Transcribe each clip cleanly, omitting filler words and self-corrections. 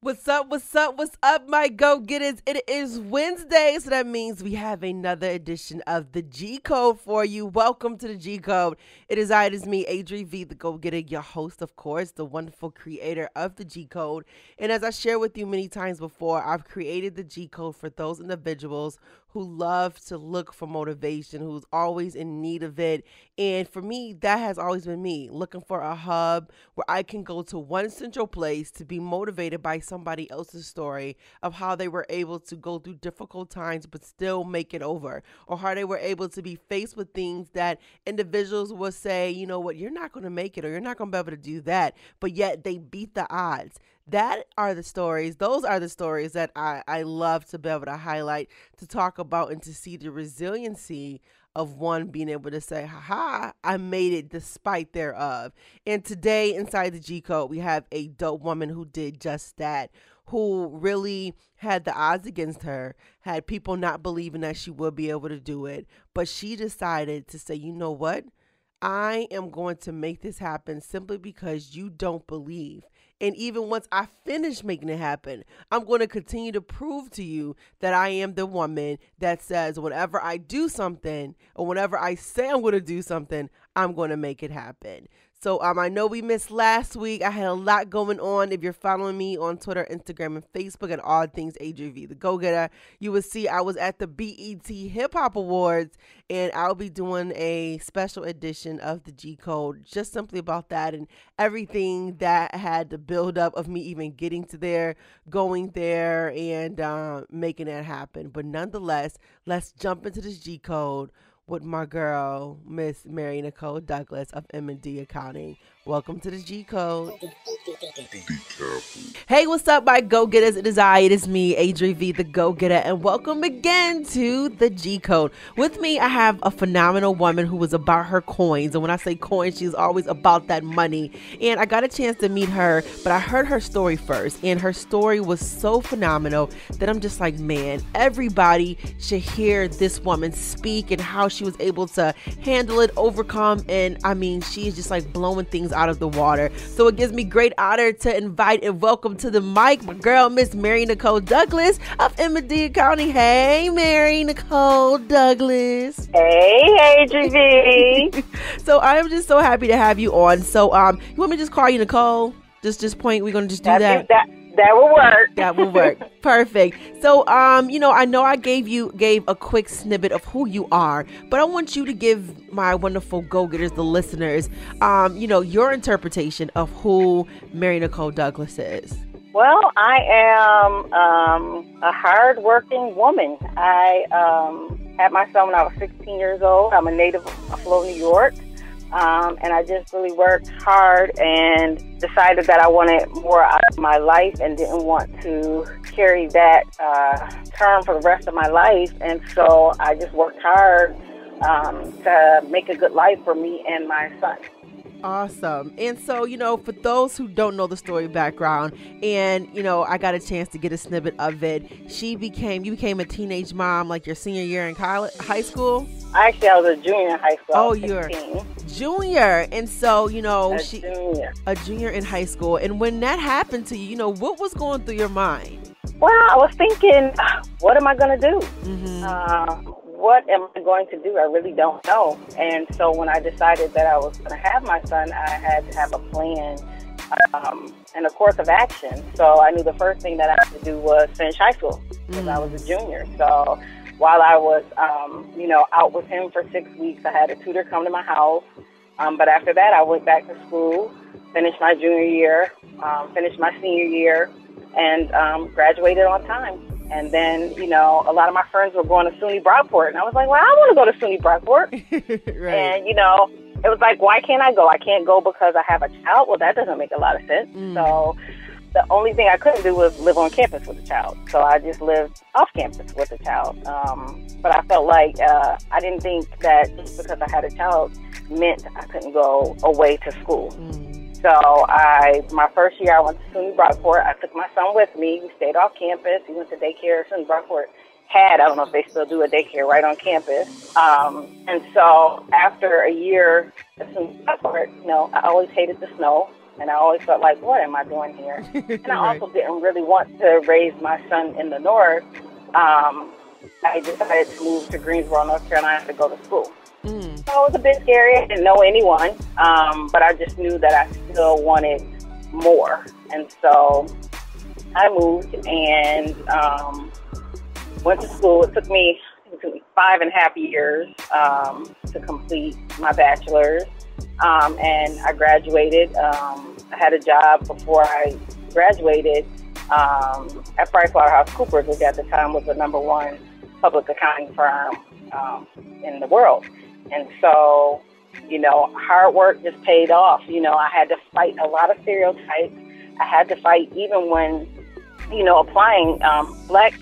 What's up? What's up? What's up, my Go Getters? It is Wednesday, so that means we have another edition of the G Code for you. Welcome to the G Code. It is me, ADRI.V, the Go Getter, your host, of course, the wonderful creator of the G Code. And as I shared with you many times before, I've created the G Code for those individuals who love to look for motivation, who's always in need of it. And for me, that has always been me, looking for a hub where I can go to one central place to be motivated by somebody else's story of how they were able to go through difficult times but still make it over, or how they were able to be faced with things that individuals will say, you know what, you're not going to make it, or you're not going to be able to do that, but yet they beat the odds. Those are the stories that I love to be able to highlight, to talk about, and to see the resiliency of one being able to say, haha, I made it despite thereof. And today inside the G Code, we have a dope woman who did just that, who really had the odds against her, had people not believing that she would be able to do it. But she decided to say, you know what? I am going to make this happen simply because you don't believe. And even once I finish making it happen, I'm going to continue to prove to you that I am the woman that says whenever I do something, or whenever I say I'm going to do something, I'm going to make it happen. So I know we missed last week. I had a lot going on. If you're following me on Twitter, Instagram, and Facebook at all things ADRI.V, the Go Getta, you will see I was at the BET Hip Hop Awards, and I'll be doing a special edition of the G Code just simply about that and everything that had the build up of me even getting to there, going there, and making that happen. But nonetheless, let's jump into this G Code with my girl, Miss Marry Nicole Douglas of M.N.D Accounting. Welcome to the G Code. Hey, what's up, my Go Getters? It is me, ADRI.V, the Go Getter, and welcome again to the G Code. With me, I have a phenomenal woman who was about her coins, and when I say coins, she's always about that money. And I got a chance to meet her, but I heard her story first, and her story was so phenomenal that I'm just like, man, everybody should hear this woman speak and how she was able to handle it, overcome, and I mean, she is just like blowing things out of the water. So it gives me great honor to invite and welcome to the mic my girl, Miss Marry Nicole Douglas of M.N.D Accounting. Hey, Marry Nicole Douglas. Hey, ADRI.V. So I am just so happy to have you on. So you want me to just call you Nicole? Just point. We're gonna just do that. That will work. That will work. Perfect. So, I know I gave a quick snippet of who you are, but I want you to give my wonderful go-getters, the listeners, your interpretation of who Marry Nicole Douglas is. Well, I am a hard-working woman. I had my son when I was 16 years old. I'm a native of Buffalo, New York. And I just really worked hard and decided that I wanted more out of my life and didn't want to carry that term for the rest of my life. And so I just worked hard to make a good life for me and my son. Awesome. And so, for those who don't know the story background, and, I got a chance to get a snippet of it, you became a teenage mom like your senior year in high school? Actually, I was a junior in high school. Oh, you're junior. And so, a junior in high school. And when that happened to you, what was going through your mind? Well, I was thinking, what am I going to do? Mm-hmm. What am I going to do? I really don't know. And so when I decided that I was going to have my son, I had to have a plan and a course of action. So I knew the first thing that I had to do was finish high school because I was a junior. So while I was, out with him for 6 weeks, I had a tutor come to my house. But after that, I went back to school, finished my junior year, finished my senior year, and graduated on time. And then, a lot of my friends were going to SUNY Brockport. And I was like, well, I want to go to SUNY Brockport. Right. And, it was like, why can't I go? I can't go because I have a child. Well, that doesn't make a lot of sense. So the only thing I couldn't do was live on campus with a child. So I just lived off campus with a child. But I felt like I didn't think that just because I had a child meant I couldn't go away to school. So my first year I went to SUNY Brockport. I took my son with me. We stayed off campus. He went to daycare. SUNY Brockport I don't know if they still do a daycare right on campus. And so after a year at SUNY Brockport, I always hated the snow. And I always felt like, what am I doing here? And I Right. also didn't really want to raise my son in the North. I decided to move to Greensboro, North Carolina to go to school. So it was a bit scary. I didn't know anyone, but I just knew that I still wanted more. And so I moved and went to school. It took me 5.5 years to complete my bachelor's. And I graduated. I had a job before I graduated at PricewaterhouseCoopers, which at the time was the #1 public accounting firm in the world. And so, hard work just paid off. I had to fight a lot of stereotypes. I had to fight even when, applying blacks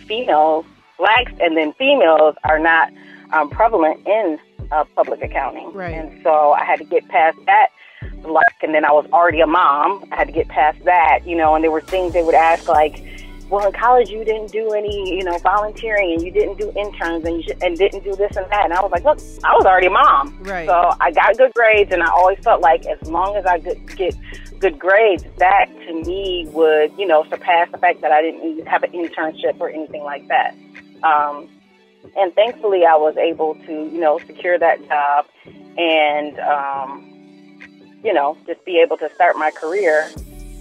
and then females are not prevalent in public accounting. Right. And so I had to get past that block, and then I was already a mom. I had to get past that, and there were things they would ask like, well, in college you didn't do any, volunteering, and you didn't do interns, and didn't do this and that. And I was like, look, I was already a mom. Right. So I got good grades, and I always felt like as long as I could get good grades, that to me would, surpass the fact that I didn't have an internship or anything like that. And thankfully I was able to, secure that job and, just be able to start my career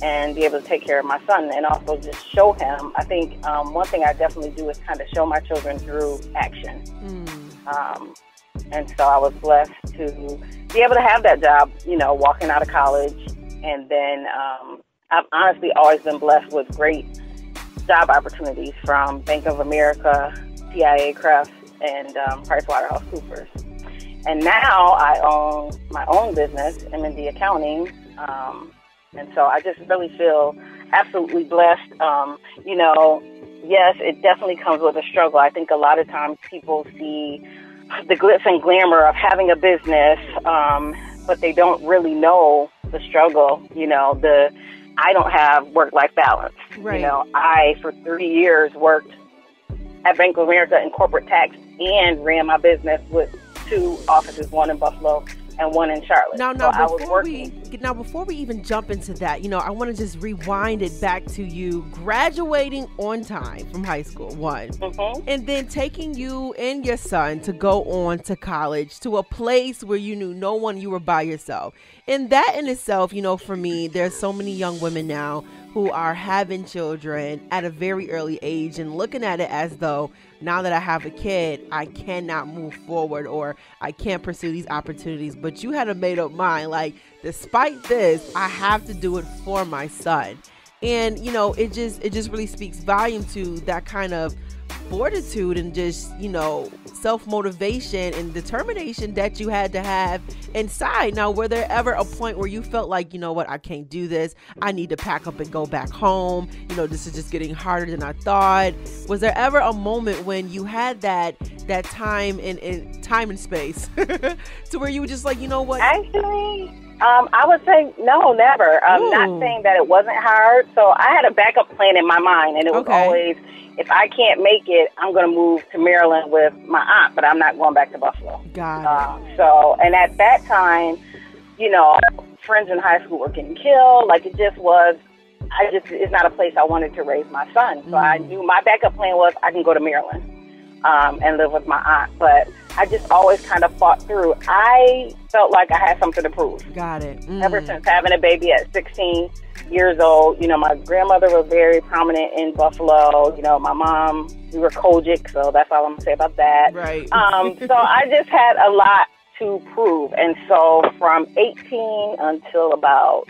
and be able to take care of my son and also just show him. I think one thing I definitely do is kind of show my children through action. And so I was blessed to be able to have that job, walking out of college. And then I've honestly always been blessed with great job opportunities from Bank of America, CIA Crest, and PricewaterhouseCoopers. And now I own my own business, M.N.D Accounting. And so I just really feel absolutely blessed. Yes, it definitely comes with a struggle. I think a lot of times people see the glitz and glamour of having a business, but they don't really know the struggle. I don't have work-life balance. Right. I, for 3 years, worked at Bank of America in corporate tax and ran my business with 2 offices, one in Buffalo and one in Charlotte. Now, before we even jump into that, I want to just rewind it back to you graduating on time from high school, one, and then taking you and your son to go on to college, to a place where you knew no one, you were by yourself. And that in itself, for me, there's so many young women now who are having children at a very early age and looking at it as though now that I have a kid, I cannot move forward or I can't pursue these opportunities. But you had a made up mind, like, despite this, I have to do it for my son. And, it just really speaks volume to that kind of fortitude and just, self-motivation and determination that you had to have inside. Now, were there ever a point where you felt like, what, I can't do this. I need to pack up and go back home. This is just getting harder than I thought. Was there ever a moment when you had that time in time and space to where you were just like, what? Actually, I would say no, never. I'm not saying that it wasn't hard. So I had a backup plan in my mind, and it was always, if I can't make it, I'm going to move to Maryland with my aunt, but I'm not going back to Buffalo. Got it. And at that time, friends in high school were getting killed. Like, it just was, it's not a place I wanted to raise my son. So I knew my backup plan was I can go to Maryland and live with my aunt. But I just always kind of fought through. I felt like I had something to prove. Got it. Ever since having a baby at 16 years old, my grandmother was very prominent in Buffalo. My mom, we were Kojic, so that's all I'm going to say about that. Right. So I just had a lot to prove. And so from 18 until about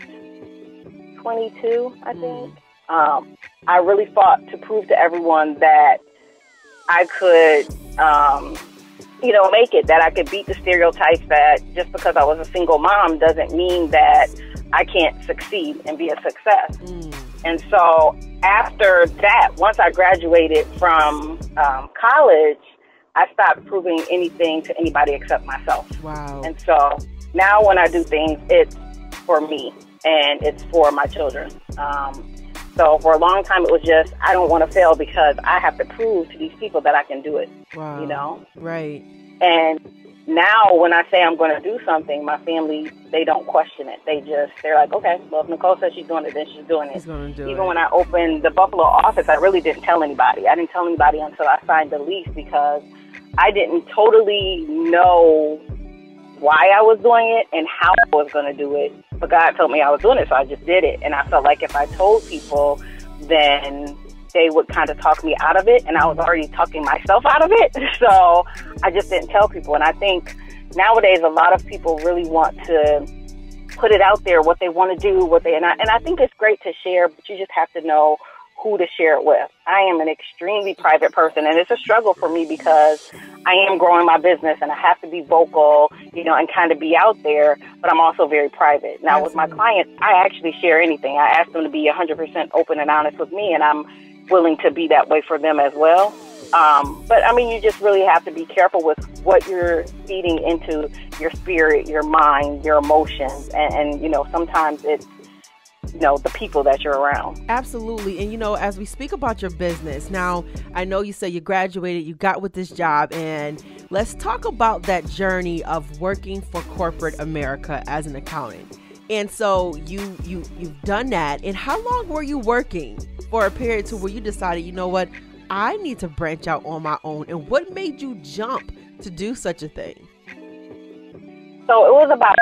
22, I think, I really fought to prove to everyone that I could, make it, that I could beat the stereotypes that just because I was a single mom doesn't mean that I can't succeed and be a success. And so after that, once I graduated from college, I stopped proving anything to anybody except myself. Wow. And so now when I do things, it's for me and it's for my children. So for a long time, it was just, I don't want to fail because I have to prove to these people that I can do it. Wow. Right. And now when I say I'm going to do something, my family, they don't question it. They're like, okay, well, if Nicole says she's doing it, then she's doing it. Even when I opened the Buffalo office, I really didn't tell anybody. I didn't tell anybody until I signed the lease because I didn't totally know why I was doing it and how I was going to do it. But God told me I was doing it, so I just did it. And I felt like if I told people, then they would kind of talk me out of it, and I was already talking myself out of it. So I just didn't tell people. And I think nowadays a lot of people really want to put it out there, what they want to do, and I think it's great to share, but you just have to know who to share it with. I am an extremely private person, and it's a struggle for me because I am growing my business and I have to be vocal, and kind of be out there, but I'm also very private. Now, with my clients, I actually share anything. I ask them to be 100% open and honest with me, and I'm willing to be that way for them as well. But I mean, you just really have to be careful with what you're feeding into your spirit, your mind, your emotions, and sometimes it's the people that you're around. Absolutely. And as we speak about your business now, I know you said you graduated, you got with this job, and let's talk about that journey of working for corporate America as an accountant. And so you've done that. And how long were you working for a period to where you decided, you know what, I need to branch out on my own? And what made you jump to do such a thing? So it was about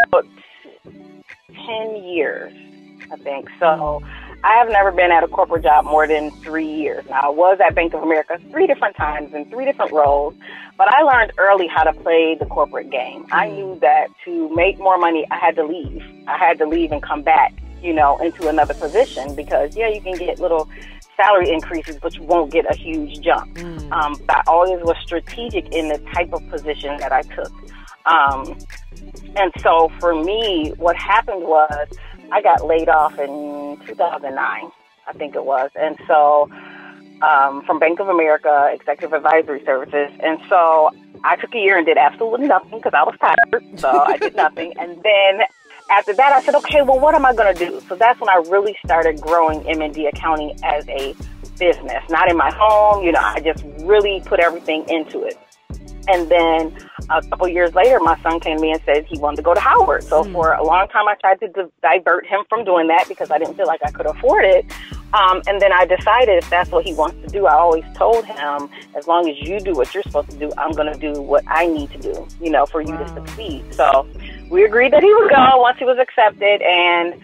10 years, I think. So I have never been at a corporate job more than 3 years. Now, I was at Bank of America 3 different times in 3 different roles, but I learned early how to play the corporate game. I knew that to make more money, I had to leave. I had to leave and come back, into another position because, you can get little salary increases, but you won't get a huge jump. But I always was strategic in the type of position that I took. And so for me, what happened was I got laid off in 2009, I think it was. And so from Bank of America, Executive Advisory Services. And so I took a year and did absolutely nothing because I was tired. So I did nothing. And then after that, I said, okay, well, what am I going to do? So that's when I really started growing M.N.D accounting as a business, not in my home. I just really put everything into it. And then a couple years later, my son came to me and said he wanted to go to Howard. So for a long time, I tried to divert him from doing that because I didn't feel like I could afford it. And then I decided if that's what he wants to do, I always told him, as long as you do what you're supposed to do, I'm going to do what I need to do, for you to succeed. So we agreed that he would go once he was accepted. And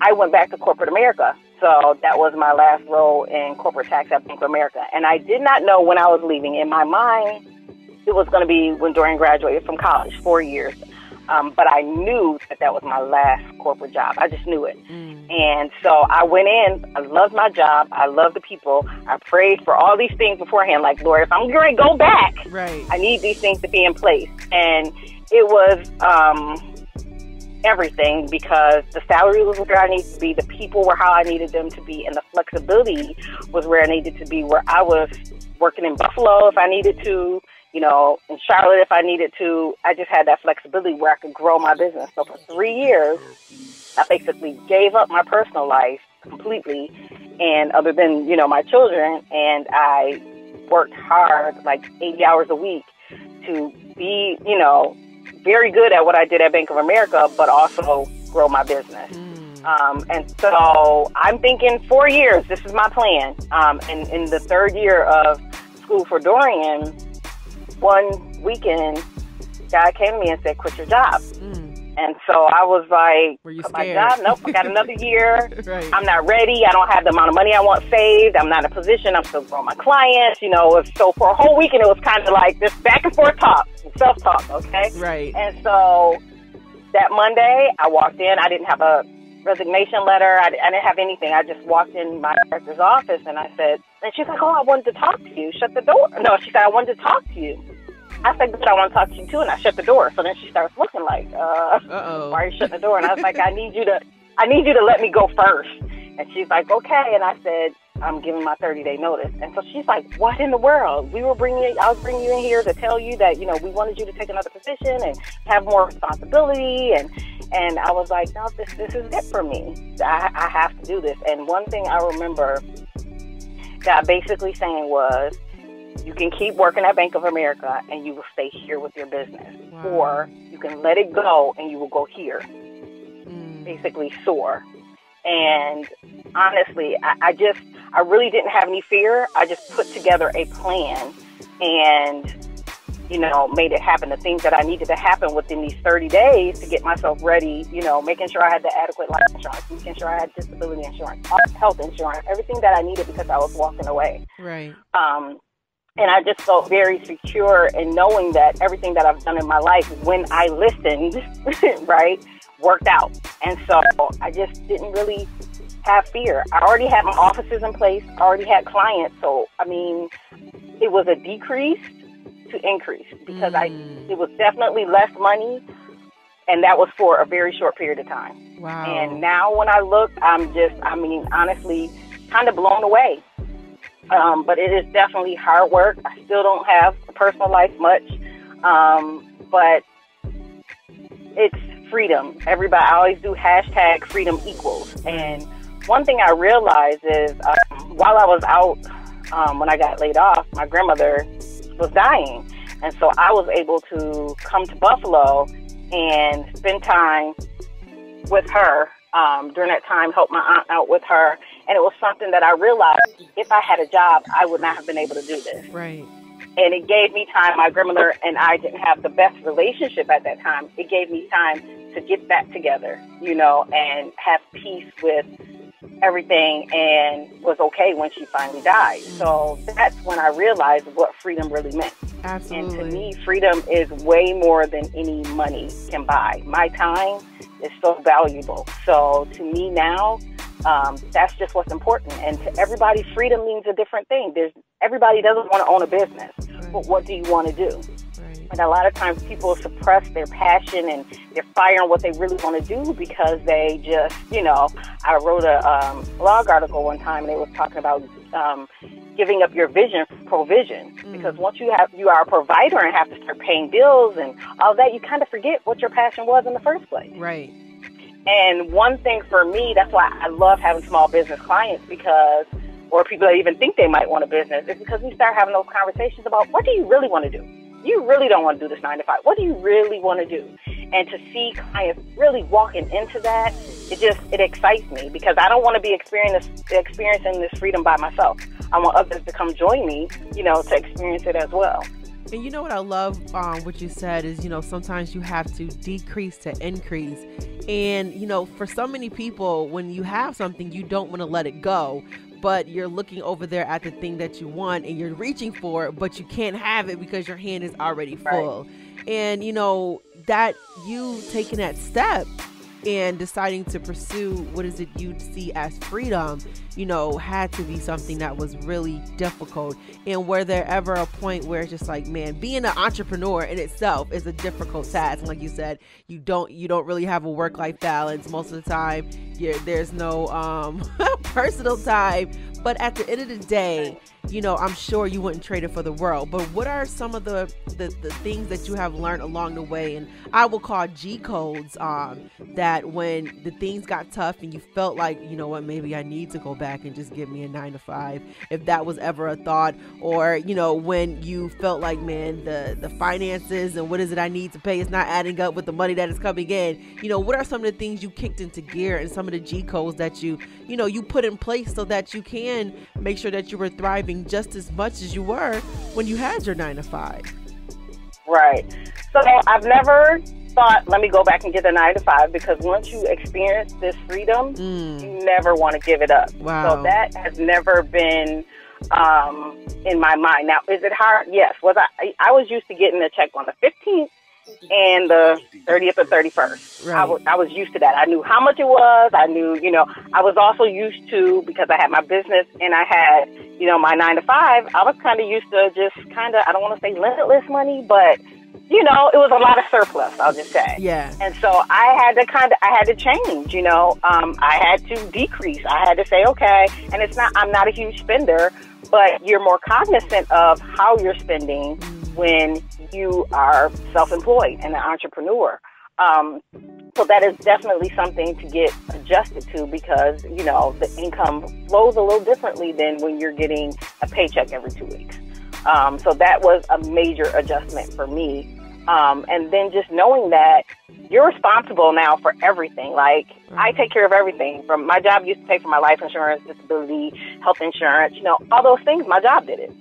I went back to corporate America. So that was my last role in corporate tax at Bank of America. And I did not know when I was leaving. In my mind, it was going to be when Dorian graduated from college, 4 years. But I knew that was my last corporate job. I just knew it. And so I went in. I loved my job. I loved the people. I prayed for all these things beforehand. Like, Lord, if I'm going to go back, I need these things to be in place. And it was everything because the salary was where I needed to be. The people were how I needed them to be. And the flexibility was where I needed to be, where I was working in Buffalo if I needed to, in Charlotte if I needed to. I just had that flexibility where I could grow my business. So for 3 years, I basically gave up my personal life completely, and other than, my children, and I worked hard, like 80 hours a week to be, very good at what I did at Bank of America, but also grow my business. And so I'm thinking 4 years, this is my plan. And in the 3rd year of school for Dorian, one weekend, God came to me and said, quit your job. And so I was like, were you quit scared? my job? Nope, I got another year. Right. I'm not ready. I don't have the amount of money I want saved. I'm not in a position. I'm still growing my clients, So for a whole weekend, it was kind of like this back and forth talk, self-talk, okay? Right. And so that Monday, I walked in. I didn't have a resignation letter. I didn't have anything. I just walked in my director's office and I said, and she's like, oh, I wanted to talk to you. Shut the door. No, she said, I wanted to talk to you. I said, good, I want to talk to you too. And I shut the door. So then she starts looking like, why are you shutting the door? And I was like, I need you to let me go first. And she's like, okay. And I said, I'm giving my 30-day notice. And so she's like, what in the world? I was bringing you in here to tell you that, we wanted you to take another position and have more responsibility. And I was like, no, this is it for me. I have to do this. And one thing I remember God basically saying was, you can keep working at Bank of America and you will stay here with your business. Wow. Or you can let it go and you will go here, basically soar. And honestly, I really didn't have any fear. I just put together a plan and, you know, made it happen. The things that I needed to happen within these 30 days to get myself ready, you know, making sure I had the adequate life insurance, making sure I had disability insurance, health insurance, everything that I needed because I was walking away. Right. And I just felt very secure in knowing that everything that I've done in my life, when I listened, right, worked out. And so I just didn't really have fear. I already had my offices in place. I already had clients. So, I mean, it was a decrease to increase because it was definitely less money. And that was for a very short period of time. Wow. And now when I look, honestly, kind of blown away. But it is definitely hard work. I still don't have a personal life much. But it's freedom. Everybody, I always do hashtag freedom equals. And one thing I realized is while I was out, when I got laid off, my grandmother was dying. And so I was able to come to Buffalo and spend time with her during that time, help my aunt out with her. And it was something that I realized if I had a job, I would not have been able to do this. Right. And it gave me time. My grandmother and I didn't have the best relationship at that time. It gave me time to get back together, you know, and have peace with everything and was okay when she finally died. So that's when I realized what freedom really meant. Absolutely. And to me, freedom is way more than any money can buy. My time is so valuable. So to me now, that's just what's important. And to everybody, freedom means a different thing. Everybody doesn't want to own a business, but what do you want to do? And a lot of times people suppress their passion and their fire on what they really want to do because they just, you know, I wrote a blog article one time and it was talking about giving up your vision for provision. Because once you are a provider and have to start paying bills and all that, you kind of forget what your passion was in the first place. Right. And one thing for me, that's why I love having small business clients or people that even think they might want a business, is because we start having those conversations about what do you really want to do? You really don't want to do this 9 to 5. What do you really want to do? And to see clients really walking into that, it excites me because I don't want to be experiencing this freedom by myself. I want others to come join me, you know, to experience it as well. And you know what I love, what you said is, you know, sometimes you have to decrease to increase. And, you know, for so many people, when you have something, you don't want to let it go. But you're looking over there at the thing that you want and you're reaching for it, but you can't have it because your hand is already full. Right. And, you know, that you taking that step and deciding to pursue what is it you see as freedom, you know, had to be something that was really difficult. And were there ever a point where it's just like, man, being an entrepreneur in itself is a difficult task. And like you said, you don't really have a work-life balance most of the time. There's no personal time. But at the end of the day, you know, I'm sure you wouldn't trade it for the world. But what are some of the things that you have learned along the way? And I will call G codes that when the things got tough and you felt like, you know what, maybe I need to go back and just give me a 9 to 5, if that was ever a thought. Or, you know, when you felt like, man, the finances and what is it I need to pay is not adding up with the money that is coming in. You know, what are some of the things you kicked into gear and some of the G codes that you put in place so that you can make sure that you were thriving just as much as you were when you had your 9 to 5? Right. So I've never thought, let me go back and get a 9 to 5, because once you experience this freedom, you never want to give it up. Wow. So that has never been in my mind. Now, is it hard? Yes. I was used to getting a check on the 15th and the 30th or 31st. Right. I was used to that. I knew how much it was. I knew, you know, I was also used to, because I had my business and I had, you know, my 9 to 5, I was kind of used to just I don't want to say limitless money, but, you know, it was a lot of surplus, I'll just say. Yeah. And so I had to change, you know, I had to decrease. I had to say, okay, and I'm not a huge spender, but you're more cognizant of how you're spending when you are self-employed and an entrepreneur. So that is definitely something to get adjusted to, because, you know, the income flows a little differently than when you're getting a paycheck every 2 weeks. So that was a major adjustment for me. And then just knowing that you're responsible now for everything. Like, I take care of everything. From my job used to pay for my life insurance, disability, health insurance, all those things, my job did it.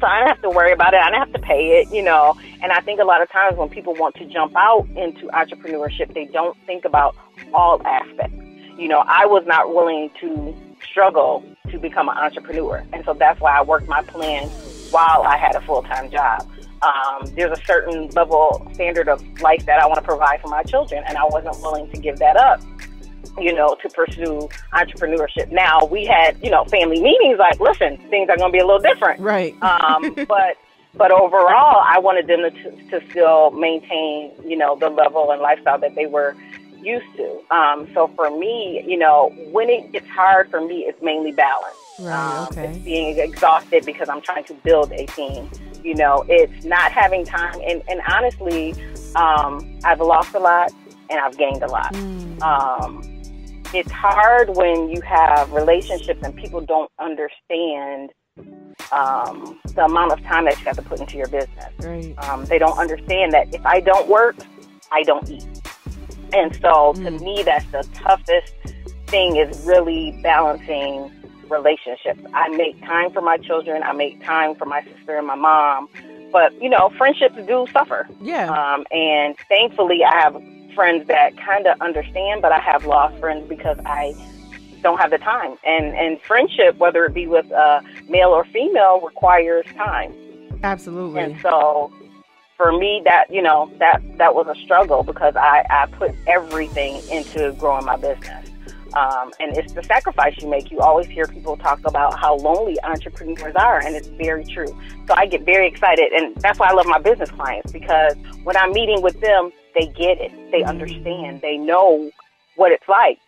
So I didn't have to worry about it. I didn't have to pay it, And I think a lot of times when people want to jump out into entrepreneurship, they don't think about all aspects. I was not willing to struggle to become an entrepreneur. And so that's why I worked my plan while I had a full-time job. There's a certain level standard of life that I want to provide for my children, and I wasn't willing to give that up, to pursue entrepreneurship. Now, we had, family meetings like, listen, things are going to be a little different. Right. But overall, I wanted them to still maintain, the level and lifestyle that they were used to. So for me, when it gets hard for me, it's mainly balance. Right, okay. It's being exhausted because I'm trying to build a team. It's not having time. And honestly, I've lost a lot and I've gained a lot. It's hard when you have relationships and people don't understand the amount of time that you have to put into your business. Right. They don't understand that if I don't work, I don't eat. And so to me, that's the toughest thing, is really balancing relationships. I make time for my children. I make time for my sister and my mom. But, friendships do suffer. Yeah. And thankfully, I have friends that kind of understand, but I have lost friends because I don't have the time. And friendship, whether it be with male or female, requires time. Absolutely. And so for me, that was a struggle because I put everything into growing my business. And it's the sacrifice you make. You always hear people talk about how lonely entrepreneurs are, and it's very true. So I get very excited, and that's why I love my business clients, because when I'm meeting with them, they get it. They understand. They know what it's like,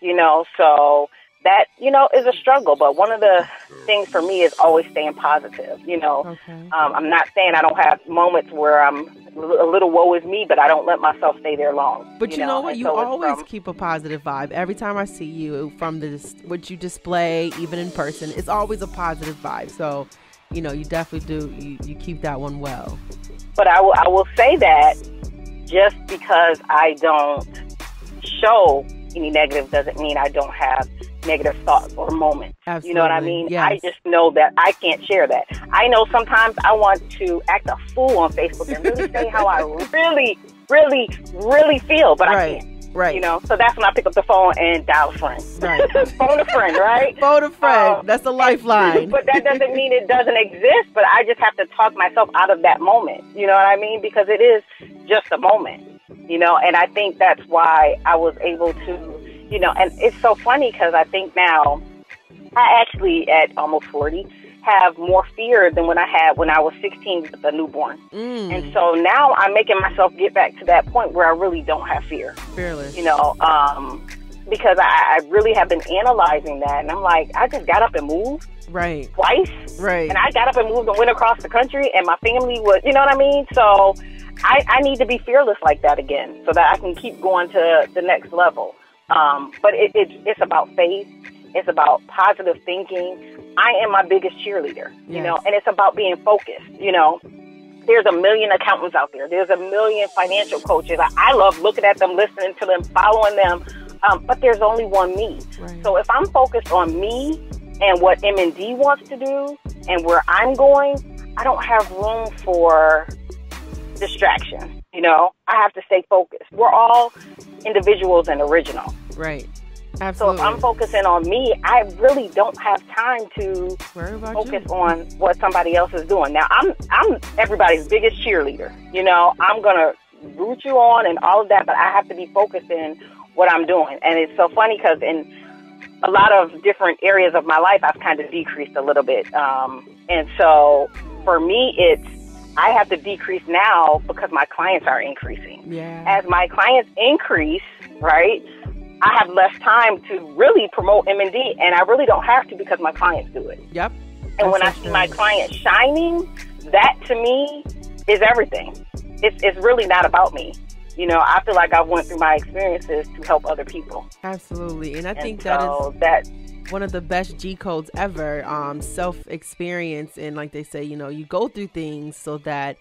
So that, is a struggle. But one of the things for me is always staying positive, Okay. I'm not saying I don't have moments where I'm a little woe is me, but I don't let myself stay there long. But you know what? You always keep a positive vibe. Every time I see you, from what you display, even in person, it's always a positive vibe. So, you definitely do. You keep that one well. But I will say that just because I don't show any negative doesn't mean I don't have negative thoughts or moments. Absolutely. You know what I mean? Yes. I just know that I can't share that. I know sometimes I want to act a fool on Facebook and really say how I really, really, really feel, but I can't. Right. So that's when I pick up the phone and dial a friend. Right. Phone a friend, right? Phone a friend. That's a lifeline. But that doesn't mean it doesn't exist, but I just have to talk myself out of that moment. You know what I mean? Because it is just a moment, and I think that's why I was able to, and it's so funny because I think now I actually, at almost 40, have more fear than when I had when I was 16 with a newborn. And so now I'm making myself get back to that point where I really don't have fear. Fearless. Because I really have been analyzing that, and I'm like, I just got up and moved. Right. Twice. Right. And I got up and moved and went across the country, and my family was, you know what I mean? So I need to be fearless like that again so that I can keep going to the next level. But it's about faith. It's about positive thinking. I am my biggest cheerleader, yes. And it's about being focused, There's a million accountants out there. There's a million financial coaches. I love looking at them, listening to them, following them. But there's only one me. Right. So if I'm focused on me and what M.N.D wants to do and where I'm going, I don't have room for distraction. I have to stay focused. We're all individuals and original. Right. Absolutely. So if I'm focusing on me, I really don't have time to focus on what somebody else is doing. Now, I'm everybody's biggest cheerleader. I'm going to root you on and all of that, but I have to be focused in what I'm doing. And it's so funny because in a lot of different areas of my life, I've kind of decreased a little bit. And so for me, I have to decrease now because my clients are increasing. Yeah. As my clients increase, right, I have less time to really promote M.N.D, and I really don't have to because my clients do it. Yep. And when I see my clients shining, that to me is everything. It's really not about me. I feel like I went through my experiences to help other people. Absolutely. And I think that one of the best G codes ever, self-experience. And like they say, you go through things so that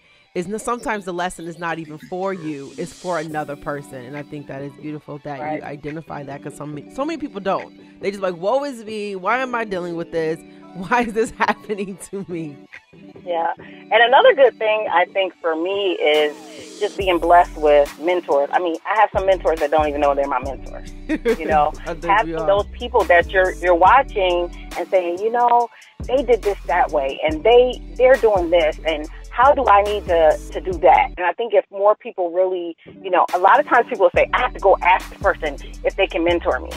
sometimes the lesson is not even for you, it's for another person. And I think that is beautiful that you identify that, because so many people don't. They just like, woe is me. Why am I dealing with this? Why is this happening to me? Yeah. And another good thing, I think, for me is just being blessed with mentors. I mean, I have some mentors that don't even know they're my mentors. Having those people that you're watching and saying, they did this that way, and they're doing this, and how do I need to do that? And I think if more people really, a lot of times people say, I have to go ask the person if they can mentor me.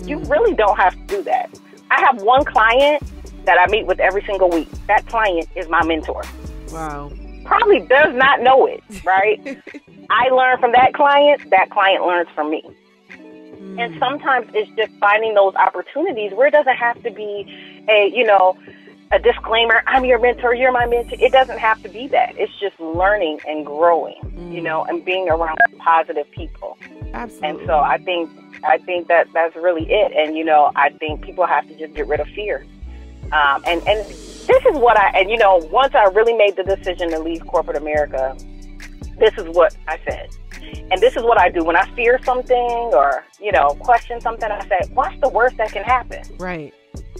You really don't have to do that. I have one client that I meet with every single week. That client is my mentor. Wow. Probably does not know it, right? I learn from that client learns from me. And sometimes it's just finding those opportunities where it doesn't have to be a disclaimer, I'm your mentor, you're my mentor. It doesn't have to be that. It's just learning and growing, and being around positive people. Absolutely. And so I think that's really it. And, I think people have to just get rid of fear. And this is what once I really made the decision to leave corporate America, this is what I said. And this is what I do when I fear something or, question something. I say, what's the worst that can happen? Right.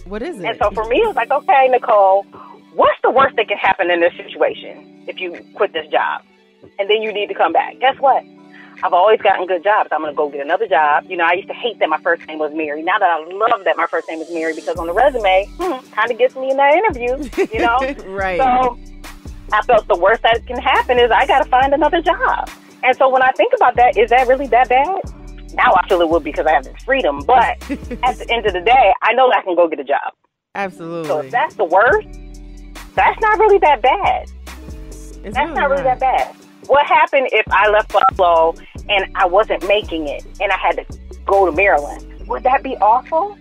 What is it? And so for me, it was like, okay, Nicole, what's the worst that can happen in this situation if you quit this job? And then you need to come back. Guess what? I've always gotten good jobs. I'm going to go get another job. I used to hate that my first name was Mary. Now that I love that my first name is Mary, because on the resume, kind of gets me in that interview, Right. So I felt the worst that can happen is I got to find another job. And so when I think about that, is that really that bad? Now I feel it would, because I have this freedom. But at the end of the day, I know that I can go get a job. Absolutely. So if that's the worst, that's not really that bad. That's not really that bad. What happened if I left Buffalo and I wasn't making it and I had to go to Maryland? Would that be awful?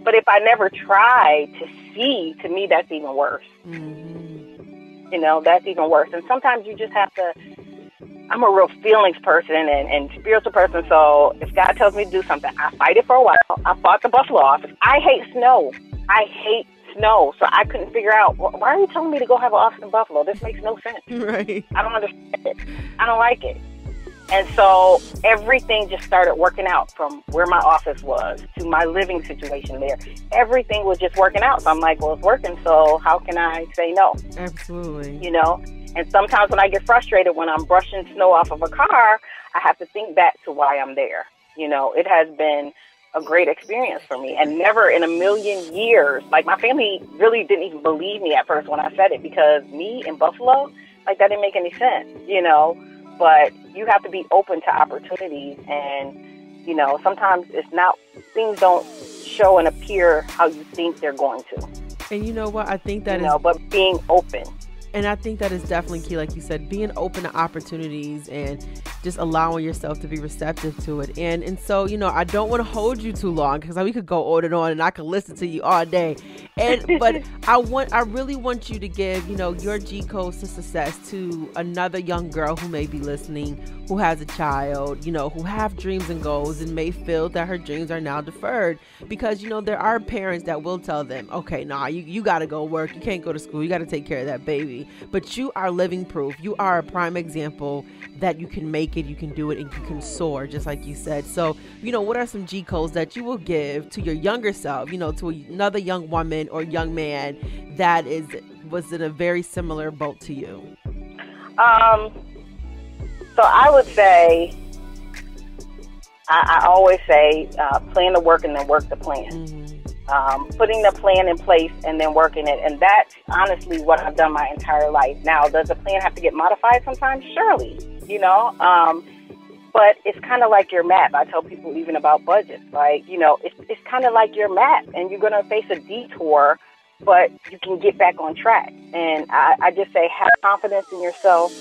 But if I never tried to see, to me, that's even worse. That's even worse. And sometimes you just have to, I'm a real feelings person and spiritual person. So if God tells me to do something, I fight it for a while. I fought the Buffalo office. I hate snow. So I couldn't figure out, why are you telling me to go have an office in Buffalo? This makes no sense. Right. I don't understand it. I don't like it. And so everything just started working out, from where my office was to my living situation there. Everything was just working out. So I'm like, well, it's working, so how can I say no? Absolutely. And sometimes when I get frustrated, when I'm brushing snow off of a car, I have to think back to why I'm there. It has been a great experience for me, and never in a million years, like, my family really didn't even believe me at first when I said it, because me in Buffalo, like, that didn't make any sense, but you have to be open to opportunities, and sometimes it's not, things don't show and appear how you think they're going to. And you know what, I think that but being open. And I think that is definitely key, like you said, being open to opportunities and just allowing yourself to be receptive to it. And so, I don't want to hold you too long, because we could go on and I could listen to you all day. But I really want you to give, your G codes to success to another young girl who may be listening, who has a child, who have dreams and goals and may feel that her dreams are now deferred, because, there are parents that will tell them, okay, you got to go work. You can't go to school. You got to take care of that baby. But you are living proof. You are a prime example that you can make it, you can do it, and you can soar, just like you said. So, what are some G codes that you will give to your younger self, to another young woman or young man that was in a very similar boat to you? So I would say, I always say, plan the work and then work the plan. Putting the plan in place and then working it. And that's honestly what I've done my entire life. Now, does the plan have to get modified sometimes? Surely, but it's kind of like your map. I tell people even about budgets, like, it's kind of like your map, and you're going to face a detour, but you can get back on track. And I just say, have confidence in yourself.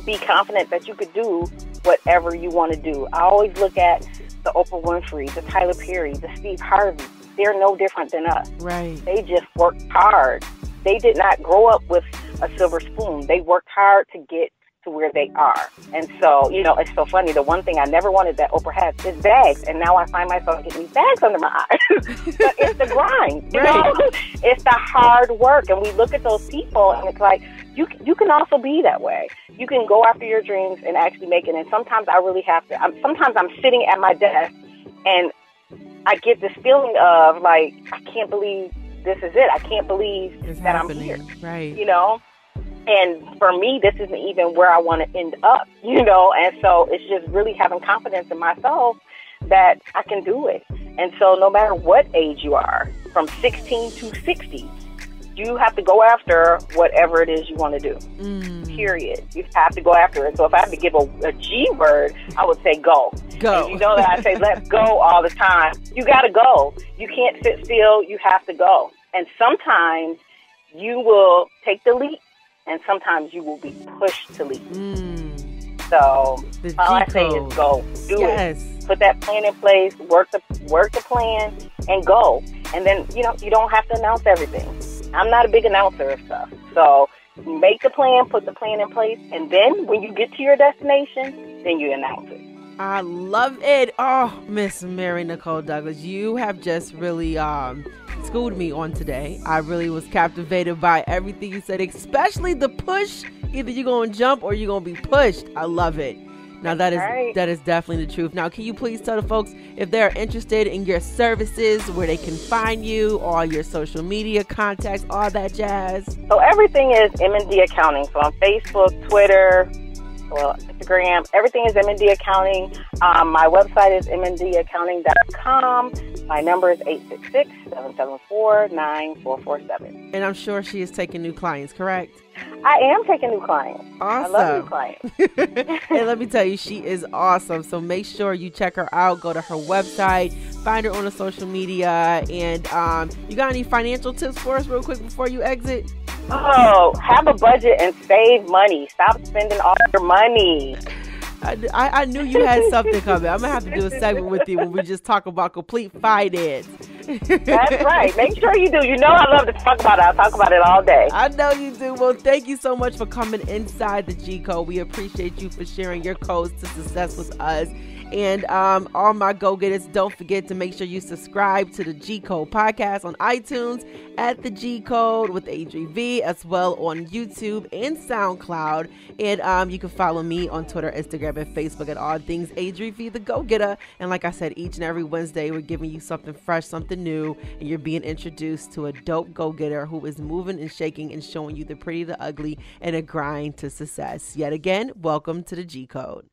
Be confident that you could do whatever you want to do. I always look at the Oprah Winfrey, the Tyler Perry, the Steve Harvey. They're no different than us. Right. They just worked hard. They did not grow up with a silver spoon. They worked hard to get to where they are. And so, you know, it's so funny. The one thing I never wanted that Oprah has is bags. And now I find myself getting these bags under my eyes. But it's the grind, you know? It's the hard work. And we look at those people and it's like, you can also be that way. You can go after your dreams and actually make it. And sometimes I really have to. Sometimes I'm sitting at my desk and I get this feeling of like, I can't believe this is it. I can't believe it's that happening. I'm here. Right. You know? And for me, this isn't even where I want to end up, you know? And so it's just really having confidence in myself that I can do it. And so no matter what age you are, from 16 to 60, you have to go after whatever it is you want to do, period. You have to go after it. So if I had to give a G word, I would say go. Go. And you know that I say let's go all the time. You got to go. You can't sit still. You have to go. And sometimes you will take the leap, and sometimes you will be pushed to leave. So all I say is go. Do it. Put that plan in place, work the plan, and go. And then, you know, you don't have to announce everything. I'm not a big announcer of stuff. So make the plan, put the plan in place, and then when you get to your destination, then you announce it. I love it. Oh, Miss Marry Nicole Douglas, you have just really schooled me on today. I really was captivated by everything you said, especially the push. Either you're going to jump or you're going to be pushed. I love it. Now, that is definitely the truth. Now, can you please tell the folks if they're interested in your services, where they can find you, all your social media contacts, all that jazz? So everything is M.N.D Accounting. So on Facebook, Twitter, Instagram, everything is M.N.D Accounting. My website is mndaccounting.com. My number is 866-774-9447. And I'm sure she is taking new clients, correct? I am taking new clients. Awesome. I love new clients. And let me tell you, she is awesome. So make sure you check her out. Go to her website, find her on the social media. And you got any financial tips for us real quick before you exit? Oh, have a budget and save money. Stop spending all your money. I knew you had something coming. I'm going to have to do a segment with you when we just talk about complete finance. That's right. Make sure you do. You know I love to talk about it. I'll talk about it all day. I know you do. Well, thank you so much for coming inside the G Code. We appreciate you for sharing your codes to success with us. And all my go-getters, don't forget to make sure you subscribe to the G Code podcast on iTunes at the G Code with ADRI.V, as well on YouTube and SoundCloud. And you can follow me on Twitter, Instagram, and Facebook at all things ADRI.V, the Go-Getter. And like I said, each and every Wednesday, we're giving you something fresh, something new, and you're being introduced to a dope go-getter who is moving and shaking and showing you the pretty, the ugly, and a grind to success. Yet again, welcome to the G Code.